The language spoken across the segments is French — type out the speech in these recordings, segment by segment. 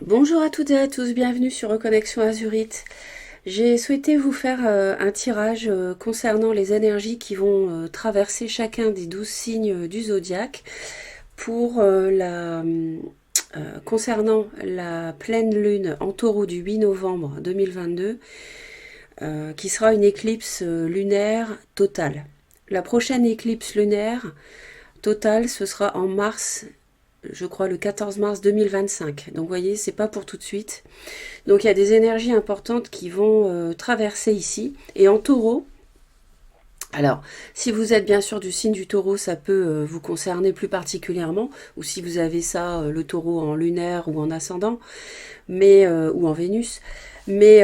Bonjour à toutes et à tous, bienvenue sur Reconnexion Azurite. J'ai souhaité vous faire un tirage concernant les énergies qui vont traverser chacun des 12 signes du zodiaque pour concernant la pleine lune en taureau du 8 novembre 2022, qui sera une éclipse lunaire totale. La prochaine éclipse lunaire totale, ce sera en mars, je crois le 14 mars 2025. Donc vous voyez, c'est pas pour tout de suite. Donc il y a des énergies importantes qui vont traverser ici. Et en taureau, alors si vous êtes bien sûr du signe du taureau, ça peut vous concerner plus particulièrement, ou si vous avez ça, le taureau en lunaire ou en ascendant, ou en Vénus. Mais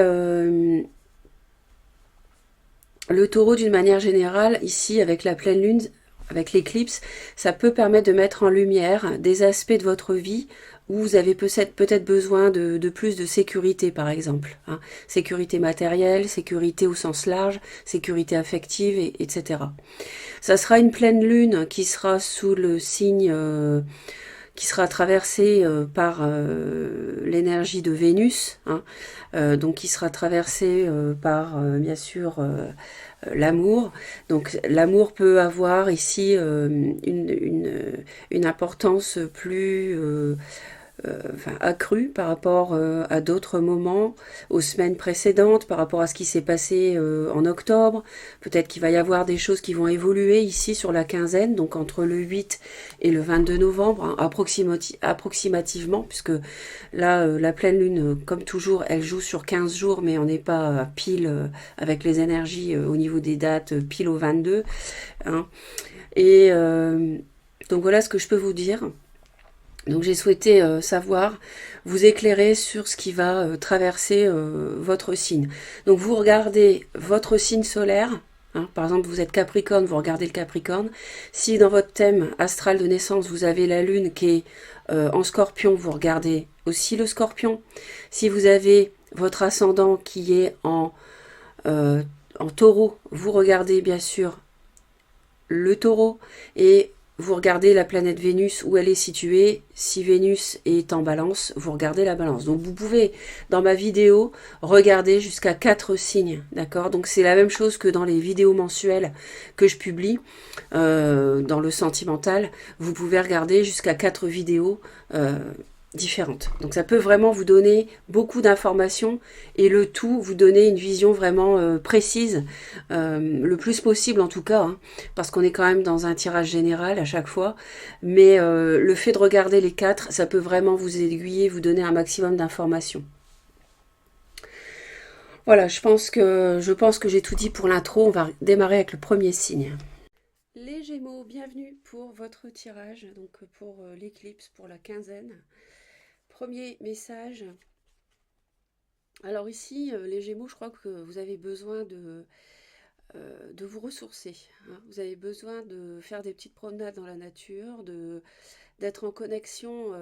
le taureau d'une manière générale, ici avec la pleine lune, avec l'éclipse, ça peut permettre de mettre en lumière des aspects de votre vie où vous avez peut-être besoin de plus de sécurité, par exemple. Hein. Sécurité matérielle, sécurité au sens large, sécurité affective, etc. Ça sera une pleine lune qui sera sous le signe, qui sera traversée par l'énergie de Vénus, hein, donc qui sera traversée par, bien sûr, l'amour. Donc l'amour peut avoir ici une importance plus accrue par rapport à d'autres moments, aux semaines précédentes, par rapport à ce qui s'est passé en octobre. Peut-être qu'il va y avoir des choses qui vont évoluer ici sur la quinzaine, donc entre le 8 et le 22 novembre, hein, approximativement, puisque là, la pleine lune, comme toujours, elle joue sur 15 jours, mais on n'est pas pile avec les énergies au niveau des dates, pile au 22. Hein. Et donc voilà ce que je peux vous dire. Donc j'ai souhaité savoir, vous éclairer sur ce qui va traverser votre signe. Donc vous regardez votre signe solaire, hein, par exemple vous êtes Capricorne, vous regardez le Capricorne. Si dans votre thème astral de naissance vous avez la lune qui est en Scorpion, vous regardez aussi le Scorpion. Si vous avez votre ascendant qui est euh, en Taureau, vous regardez bien sûr le Taureau et vous regardez la planète Vénus où elle est située. Si Vénus est en balance, vous regardez la balance. Donc vous pouvez, dans ma vidéo, regarder jusqu'à 4 signes. D'accord. Donc c'est la même chose que dans les vidéos mensuelles que je publie dans le sentimental. Vous pouvez regarder jusqu'à 4 vidéos différentes. Donc ça peut vraiment vous donner beaucoup d'informations et le tout vous donner une vision vraiment précise, le plus possible en tout cas, hein, parce qu'on est quand même dans un tirage général à chaque fois. Mais le fait de regarder les 4, ça peut vraiment vous aiguiller, vous donner un maximum d'informations. Voilà, je pense que j'ai tout dit pour l'intro. On va démarrer avec le premier signe. Les Gémeaux, bienvenue pour votre tirage, donc pour l'éclipse, pour la quinzaine. Premier message. Alors ici, les Gémeaux, je crois que vous avez besoin de vous ressourcer. Hein. Vous avez besoin de faire des petites promenades dans la nature, d'être en connexion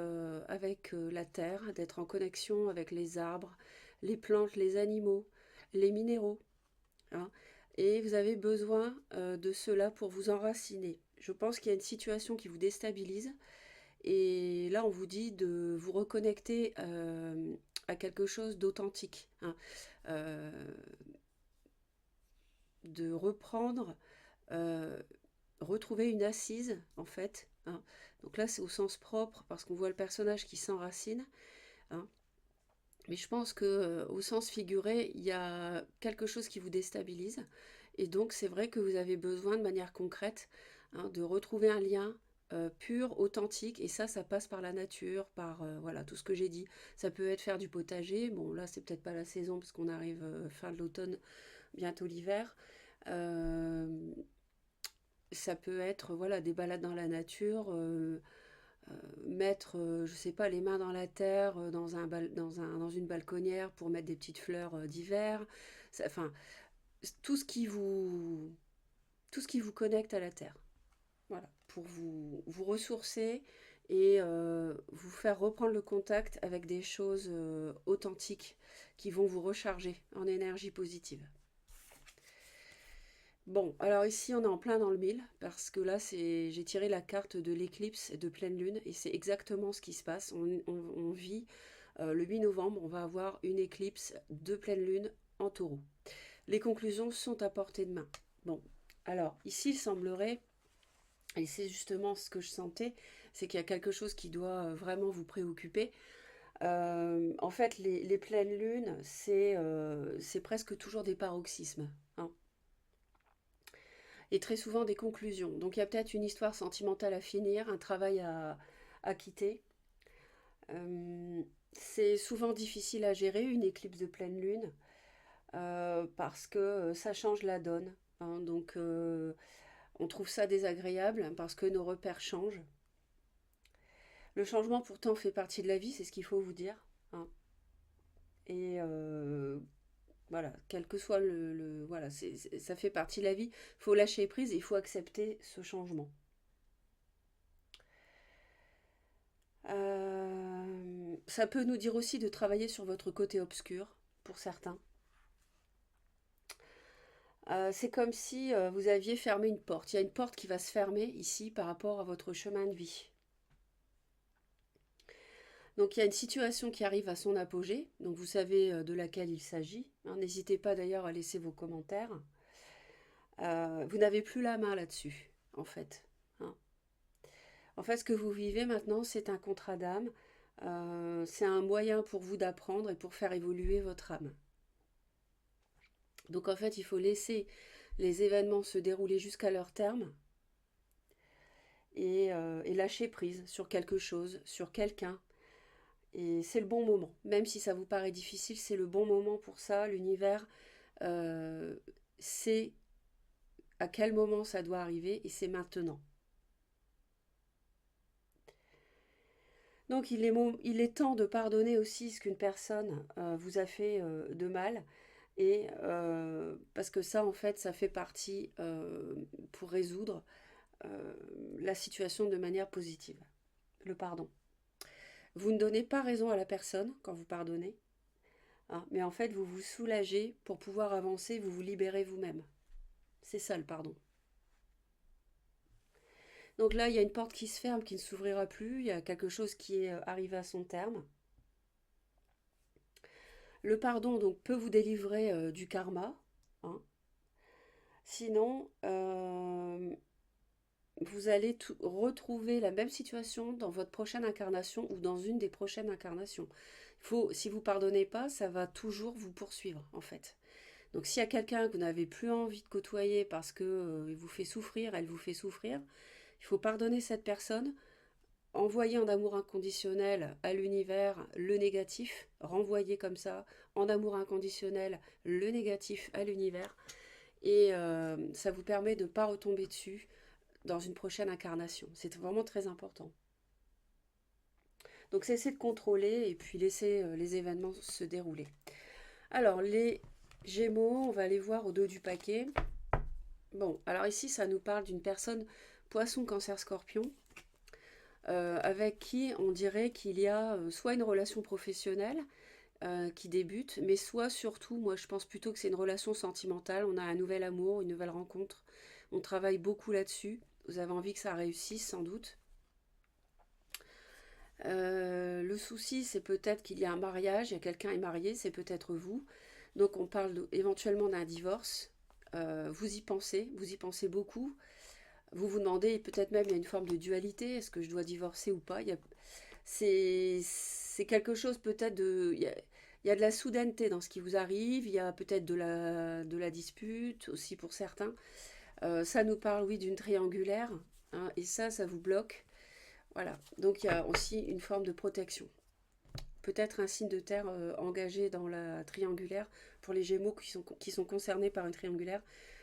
avec la terre, d'être en connexion avec les arbres, les plantes, les animaux, les minéraux. Hein. Et vous avez besoin de cela pour vous enraciner. Je pense qu'il y a une situation qui vous déstabilise. Et là, on vous dit de vous reconnecter à quelque chose d'authentique. Hein. Euh, de reprendre, euh, retrouver une assise, en fait. Hein. Donc là, c'est au sens propre, parce qu'on voit le personnage qui s'enracine. Hein. Mais je pense que au sens figuré, il y a quelque chose qui vous déstabilise. Et donc, c'est vrai que vous avez besoin, de manière concrète, hein, de retrouver un lien pur, authentique. Et ça passe par la nature, par voilà tout ce que j'ai dit. Ça peut être faire du potager. Bon, là, c'est peut-être pas la saison, parce qu'on arrive fin de l'automne, bientôt l'hiver. Euh, Ça peut être voilà des balades dans la nature, mettre, je sais pas, les mains dans la terre, dans une balconnière pour mettre des petites fleurs d'hiver. Enfin, tout ce qui vous, tout ce qui vous connecte à la terre. Voilà, pour vous ressourcer et vous faire reprendre le contact avec des choses authentiques qui vont vous recharger en énergie positive. Bon, alors ici on est en plein dans le mille parce que là j'ai tiré la carte de l'éclipse de pleine lune et c'est exactement ce qui se passe. On vit le 8 novembre, on va avoir une éclipse de pleine lune en taureau. Les conclusions sont à portée de main. Bon, alors ici il semblerait, et c'est justement ce que je sentais, c'est qu'il y a quelque chose qui doit vraiment vous préoccuper. En fait, les pleines lunes, c'est presque toujours des paroxysmes, hein, et très souvent des conclusions. Donc il y a peut-être une histoire sentimentale à finir, un travail à quitter. Euh, c'est souvent difficile à gérer une éclipse de pleine lune parce que ça change la donne, hein. Donc on trouve ça désagréable parce que nos repères changent. Le changement pourtant fait partie de la vie, c'est ce qu'il faut vous dire, hein. Et voilà, quel que soit voilà, ça fait partie de la vie. Il faut lâcher prise et il faut accepter ce changement. Ça peut nous dire aussi de travailler sur votre côté obscur, pour certains. C'est comme si vous aviez fermé une porte. Il y a une porte qui va se fermer ici par rapport à votre chemin de vie. Donc il y a une situation qui arrive à son apogée, donc vous savez de laquelle il s'agit, hein. N'hésitez pas d'ailleurs à laisser vos commentaires. Vous n'avez plus la main là-dessus, en fait, hein. En fait, ce que vous vivez maintenant, c'est un contrat d'âme. C'est un moyen pour vous d'apprendre et pour faire évoluer votre âme. Donc en fait, il faut laisser les événements se dérouler jusqu'à leur terme et lâcher prise sur quelque chose, sur quelqu'un. Et c'est le bon moment. Même si ça vous paraît difficile, c'est le bon moment pour ça. L'univers sait à quel moment ça doit arriver et c'est maintenant. Donc il est temps de pardonner aussi ce qu'une personne vous a fait de mal. Et parce que ça, en fait, ça fait partie pour résoudre la situation de manière positive. Le pardon. Vous ne donnez pas raison à la personne quand vous pardonnez, hein, mais en fait, vous vous soulagez pour pouvoir avancer, vous vous libérez vous-même. C'est ça le pardon. Donc là, il y a une porte qui se ferme, qui ne s'ouvrira plus, il y a quelque chose qui est arrivé à son terme. Le pardon donc peut vous délivrer du karma, hein. Sinon, vous allez retrouver la même situation dans votre prochaine incarnation ou dans une des prochaines incarnations. Si vous pardonnez pas, ça va toujours vous poursuivre en fait. Donc s'il y a quelqu'un que vous n'avez plus envie de côtoyer parce que il vous fait souffrir, elle vous fait souffrir, il faut pardonner cette personne, envoyer en amour inconditionnel à l'univers le négatif, renvoyer comme ça en amour inconditionnel le négatif à l'univers, et ça vous permet de ne pas retomber dessus dans une prochaine incarnation. C'est vraiment très important. Donc cessez de contrôler et puis laissez les événements se dérouler. Alors les Gémeaux, on va aller voir au dos du paquet. Bon, alors ici ça nous parle d'une personne Poisson, Cancer, Scorpion, avec qui on dirait qu'il y a soit une relation professionnelle qui débute, mais soit surtout, moi je pense plutôt que c'est une relation sentimentale. On a un nouvel amour, une nouvelle rencontre. On travaille beaucoup là-dessus. Vous avez envie que ça réussisse sans doute. Le souci, c'est peut-être qu'il y a un mariage, il y a quelqu'un est marié, c'est peut-être vous. Donc on parle éventuellement d'un divorce. Vous y pensez beaucoup. Vous vous demandez, peut-être même il y a une forme de dualité, est-ce que je dois divorcer ou pas? C'est quelque chose peut-être de... Il y a de la soudaineté dans ce qui vous arrive, il y a peut-être de la dispute aussi pour certains. Ça nous parle, oui, d'une triangulaire, hein, et ça vous bloque. Voilà, donc il y a aussi une forme de protection. Peut-être un signe de terre engagé dans la triangulaire pour les Gémeaux qui sont concernés par une triangulaire.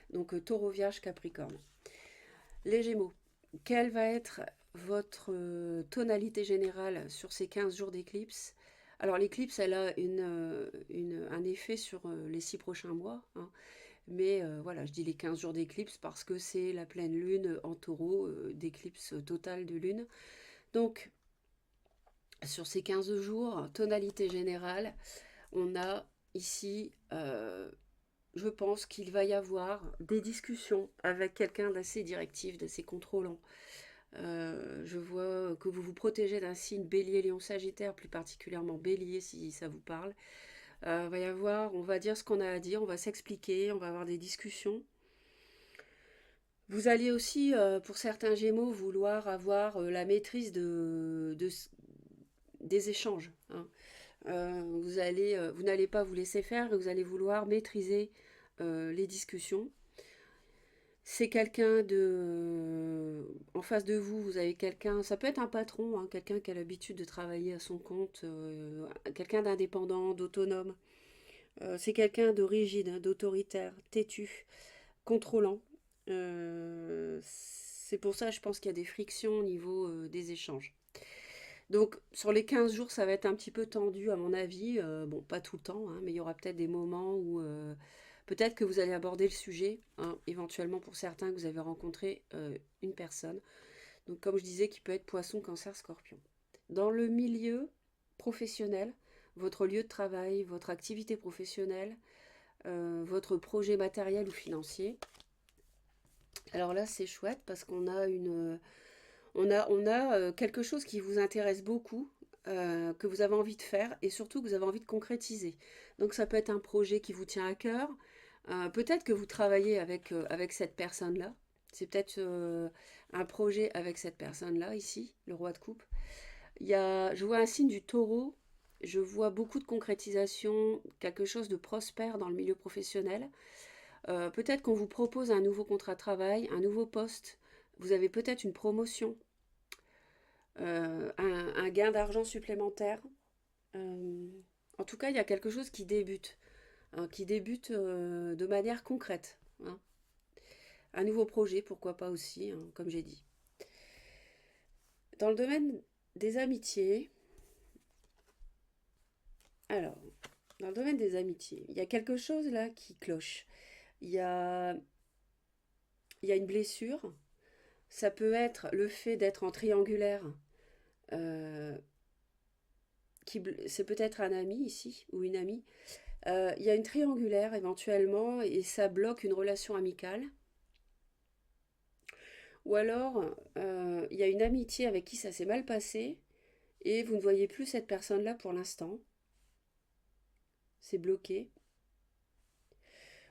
Donc Taureau, Vierge, Capricorne. Les Gémeaux, quelle va être votre tonalité générale sur ces 15 jours d'éclipse? Alors l'éclipse, elle a un effet sur les 6 prochains mois, hein. Mais voilà, je dis les 15 jours d'éclipse parce que c'est la pleine lune en taureau, d'éclipse totale de lune. Donc, sur ces 15 jours, tonalité générale, on a ici, je pense qu'il va y avoir des discussions avec quelqu'un d'assez directif, d'assez contrôlant. Je vois que vous vous protégez d'un signe bélier, lion, sagittaire, plus particulièrement bélier si ça vous parle. Va y avoir, on va dire ce qu'on a à dire, on va s'expliquer, on va avoir des discussions. Vous allez aussi, pour certains Gémeaux, vouloir avoir la maîtrise des échanges, hein. Vous n'allez pas vous laisser faire, vous allez vouloir maîtriser les discussions. C'est quelqu'un en face de vous, vous avez quelqu'un, ça peut être un patron, hein, quelqu'un qui a l'habitude de travailler à son compte, quelqu'un d'indépendant, d'autonome. C'est quelqu'un de rigide, hein, d'autoritaire, têtu, contrôlant. C'est pour ça, je pense qu'il y a des frictions au niveau des échanges. Donc, sur les 15 jours, ça va être un petit peu tendu, à mon avis. Bon, pas tout le temps, hein, mais il y aura peut-être des moments où peut-être que vous allez aborder le sujet, hein, éventuellement pour certains que vous avez rencontré une personne. Donc, comme je disais, qui peut être poisson, cancer, scorpion. Dans le milieu professionnel, votre lieu de travail, votre activité professionnelle, votre projet matériel ou financier. Alors là, c'est chouette parce qu'on a quelque chose qui vous intéresse beaucoup, que vous avez envie de faire et surtout que vous avez envie de concrétiser. Donc ça peut être un projet qui vous tient à cœur. Peut-être que vous travaillez avec cette personne-là. C'est peut-être un projet avec cette personne-là ici, le roi de coupe. Je vois un signe du taureau. Je vois beaucoup de concrétisation, quelque chose de prospère dans le milieu professionnel. Peut-être qu'on vous propose un nouveau contrat de travail, un nouveau poste. Vous avez peut-être une promotion, un gain d'argent supplémentaire. Euh, En tout cas, il y a quelque chose qui débute de manière concrète, hein. Un nouveau projet, pourquoi pas aussi, hein, comme j'ai dit. Dans le domaine des amitiés, alors, dans le domaine des amitiés, il y a quelque chose là qui cloche. Il y a, il y a une blessure. Ça peut être le fait d'être en triangulaire. euh, c'est peut-être un ami ici ou une amie. Il y a une triangulaire éventuellement et ça bloque une relation amicale. Ou alors, il y a une amitié avec qui ça s'est mal passé et vous ne voyez plus cette personne-là pour l'instant. C'est bloqué.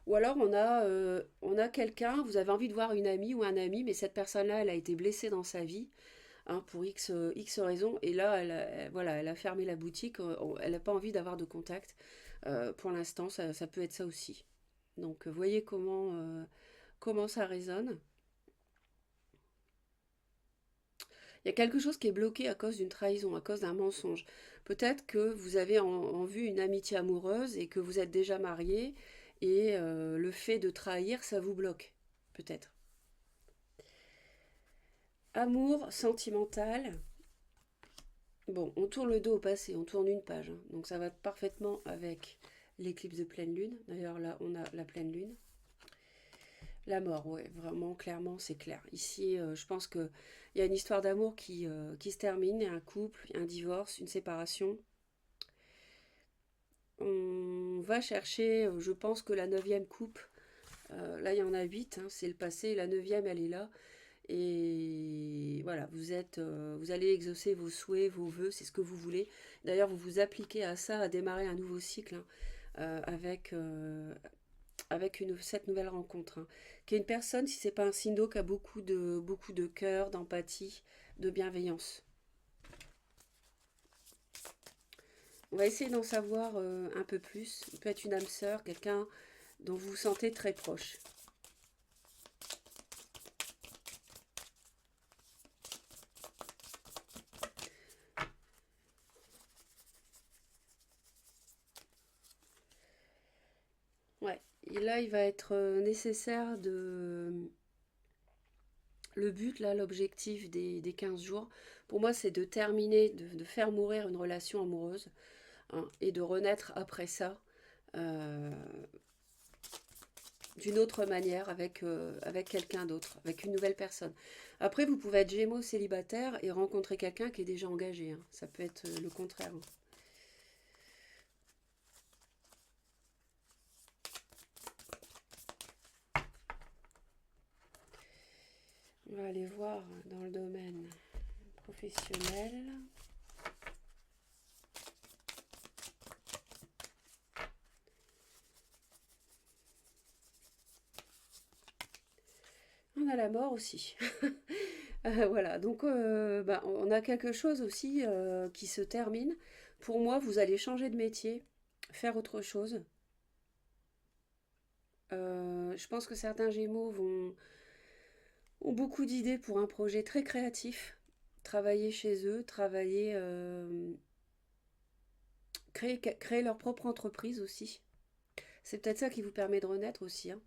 Ou alors, on a quelqu'un, vous avez envie de voir une amie ou un ami, mais cette personne-là, elle a été blessée dans sa vie, hein, pour X raisons. Et là, voilà, elle a fermé la boutique, elle n'a pas envie d'avoir de contact. Pour l'instant, ça peut être ça aussi. Donc, voyez comment ça résonne. Il y a quelque chose qui est bloqué à cause d'une trahison, à cause d'un mensonge. Peut-être que vous avez en vue une amitié amoureuse et que vous êtes déjà marié et le fait de trahir, ça vous bloque. Peut-être. Amour sentimental. Bon, on tourne le dos au passé, on tourne une page, hein. Donc ça va parfaitement avec l'éclipse de pleine lune. D'ailleurs là, on a la pleine lune. La mort, ouais, vraiment, clairement, c'est clair. Ici, je pense qu'il y a une histoire d'amour qui se termine, un couple, un divorce, une séparation. On va chercher, je pense que la neuvième coupe, là il y en a huit, hein, c'est le passé, la neuvième elle est là. Et voilà, vous allez exaucer vos souhaits, vos vœux, c'est ce que vous voulez. D'ailleurs, vous vous appliquez à ça, à démarrer un nouveau cycle, hein, avec cette nouvelle rencontre, hein, qui est une personne, si c'est pas un signe d'eau, qui a beaucoup de cœur, d'empathie, de bienveillance. On va essayer d'en savoir un peu plus. Il peut être une âme sœur, quelqu'un dont vous vous sentez très proche. Ouais. Et là, il va être nécessaire de... Le but, là, l'objectif des 15 jours, pour moi, c'est de terminer, de faire mourir une relation amoureuse, hein, et de renaître après ça euh, d'une autre manière avec quelqu'un d'autre, avec une nouvelle personne. Après, vous pouvez être Gémeaux célibataire et rencontrer quelqu'un qui est déjà engagé, hein. Ça peut être le contraire, hein. Allez. aller voir dans le domaine professionnel. On a la mort aussi. Voilà, donc on a quelque chose aussi qui se termine. Pour moi, vous allez changer de métier, faire autre chose. Je pense que certains Gémeaux ont beaucoup d'idées pour un projet très créatif. Travailler chez eux, créer leur propre entreprise aussi. C'est peut-être ça qui vous permet de renaître aussi, hein.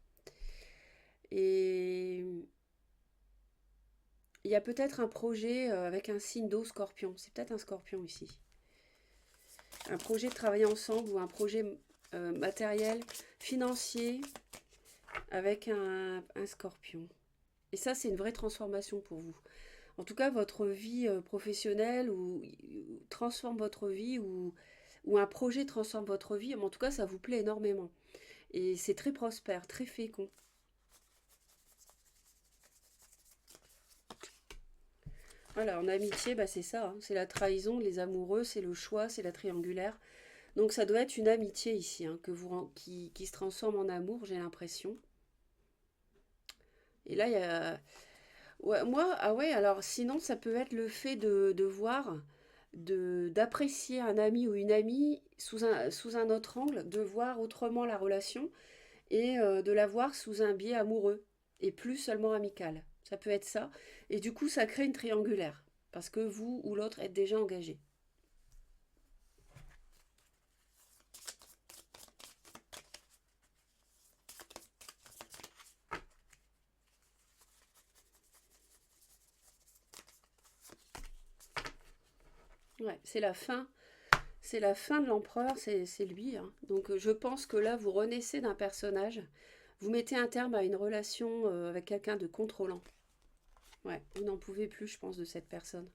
Et il y a peut-être un projet avec un signe d'eau scorpion. C'est peut-être un scorpion ici. Un projet de travailler ensemble ou un projet matériel, financier, avec un scorpion. Et ça, c'est une vraie transformation pour vous. En tout cas, votre vie professionnelle transforme votre vie ou un projet transforme votre vie. Mais en tout cas, ça vous plaît énormément. Et c'est très prospère, très fécond. Voilà, en amitié, bah c'est ça, hein. C'est la trahison, les amoureux, c'est le choix, c'est la triangulaire. Donc ça doit être une amitié ici, hein, qui se transforme en amour, j'ai l'impression. Et là, il y a... Ouais, moi, ah ouais, alors sinon, ça peut être le fait de voir, d'apprécier un ami ou une amie sous un autre angle, de voir autrement la relation et de la voir sous un biais amoureux et plus seulement amical. Ça peut être ça. Et du coup, ça crée une triangulaire parce que vous ou l'autre êtes déjà engagé. Ouais, c'est la fin. C'est la fin de l'empereur, c'est lui, hein. Donc je pense que là, vous renaissez d'un personnage. Vous mettez un terme à une relation avec quelqu'un de contrôlant. Ouais, vous n'en pouvez plus, je pense, de cette personne.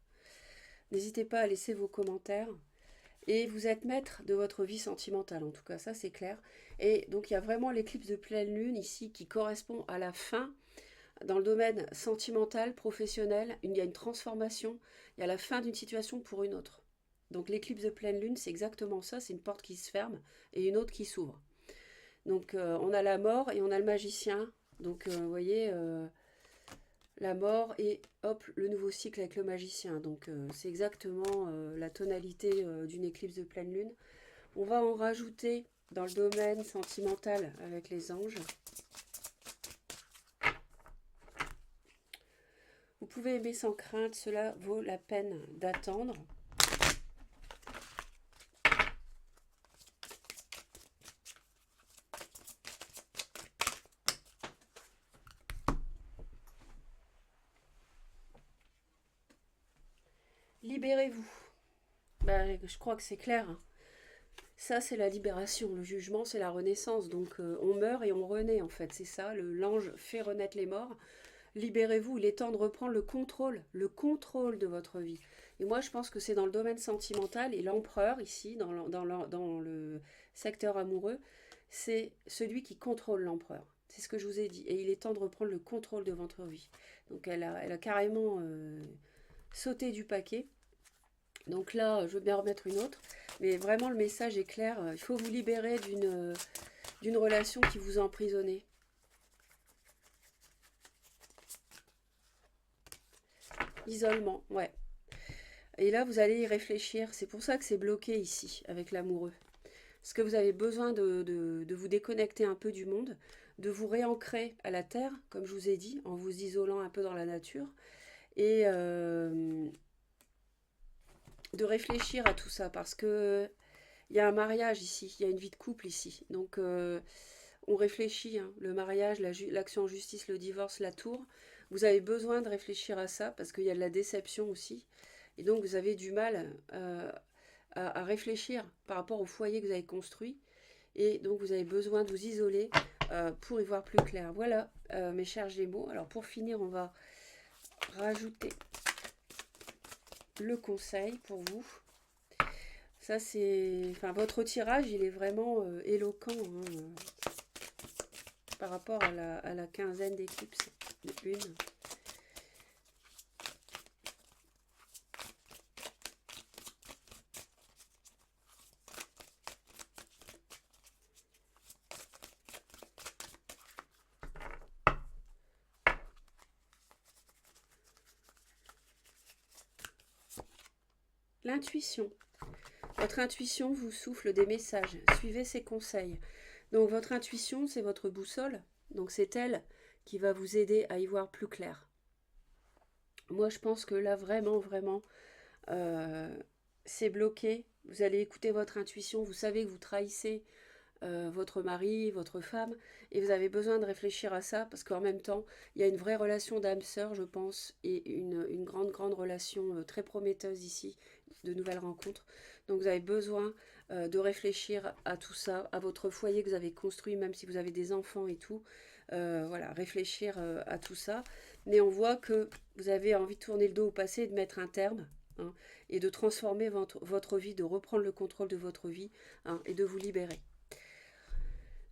N'hésitez pas à laisser vos commentaires. Et vous êtes maître de votre vie sentimentale, en tout cas, ça c'est clair. Et donc il y a vraiment l'éclipse de pleine lune ici qui correspond à la fin dans le domaine sentimental, professionnel. Il y a une transformation, il y a la fin d'une situation pour une autre. Donc l'éclipse de pleine lune, c'est exactement ça, c'est une porte qui se ferme et une autre qui s'ouvre. Donc on a la mort et on a le magicien. Donc vous voyez, la mort et hop, le nouveau cycle avec le magicien. Donc c'est exactement la tonalité d'une éclipse de pleine lune. On va en rajouter dans le domaine sentimental avec les anges. Vous pouvez aimer sans crainte, cela vaut la peine d'attendre. Libérez-vous. Bah, je crois que c'est clair, hein. Ça, c'est la libération. Le jugement, c'est la renaissance. Donc, on meurt et on renaît, en fait. C'est ça. L'ange fait renaître les morts. Libérez-vous. Il est temps de reprendre le contrôle de votre vie. Et moi, je pense que c'est dans le domaine sentimental. Et l'empereur, ici, dans le secteur amoureux, c'est celui qui contrôle l'empereur. C'est ce que je vous ai dit. Et il est temps de reprendre le contrôle de votre vie. Donc, elle a carrément sauté du paquet. Donc là, je veux bien remettre une autre. Mais vraiment, le message est clair. Il faut vous libérer d'une relation qui vous a emprisonné. Isolement, ouais. Et là, vous allez y réfléchir. C'est pour ça que c'est bloqué ici, avec l'amoureux. Parce que vous avez besoin de vous déconnecter un peu du monde, de vous réancrer à la terre, comme je vous ai dit, en vous isolant un peu dans la nature. Et de réfléchir à tout ça. Parce que il y a un mariage ici, il y a une vie de couple ici. Donc on réfléchit, hein, le mariage, l'action en justice, le divorce, la tour. Vous avez besoin de réfléchir à ça parce qu'il y a de la déception aussi. Et donc vous avez du mal à réfléchir par rapport au foyer que vous avez construit. Et donc vous avez besoin de vous isoler pour y voir plus clair. Voilà, mes chers Gémeaux. Alors pour finir, on va rajouter le conseil pour vous. Ça c'est, enfin votre tirage, il est vraiment éloquent, hein, par rapport à la quinzaine d'éclipses de lune. L'intuition. Votre intuition vous souffle des messages. Suivez ses conseils. Donc votre intuition, c'est votre boussole. Donc c'est elle qui va vous aider à y voir plus clair. Moi, je pense que là, vraiment, vraiment, c'est bloqué. Vous allez écouter votre intuition. Vous savez que vous trahissez votre mari, votre femme, et vous avez besoin de réfléchir à ça, parce qu'en même temps, il y a une vraie relation d'âme-sœur, je pense, et une grande, grande relation très prometteuse ici, de nouvelles rencontres. Donc vous avez besoin de réfléchir à tout ça, à votre foyer que vous avez construit, même si vous avez des enfants et tout. Voilà, réfléchir à tout ça. Mais on voit que vous avez envie de tourner le dos au passé et de mettre un terme. Hein, et de transformer votre vie, de reprendre le contrôle de votre vie, hein, et de vous libérer.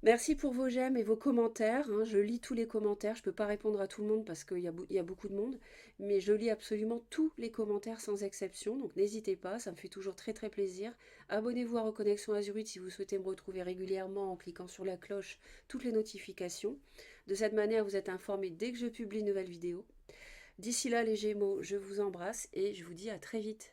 Merci pour vos j'aime et vos commentaires. Hein. Je lis tous les commentaires. Je ne peux pas répondre à tout le monde parce qu'il y a beaucoup de monde. Mais je lis absolument tous les commentaires sans exception. Donc n'hésitez pas, ça me fait toujours très très plaisir. Abonnez-vous à Reconnexion Azurite si vous souhaitez me retrouver régulièrement en cliquant sur la cloche, toutes les notifications. De cette manière, vous êtes informés dès que je publie une nouvelle vidéo. D'ici là, les Gémeaux, je vous embrasse et je vous dis à très vite.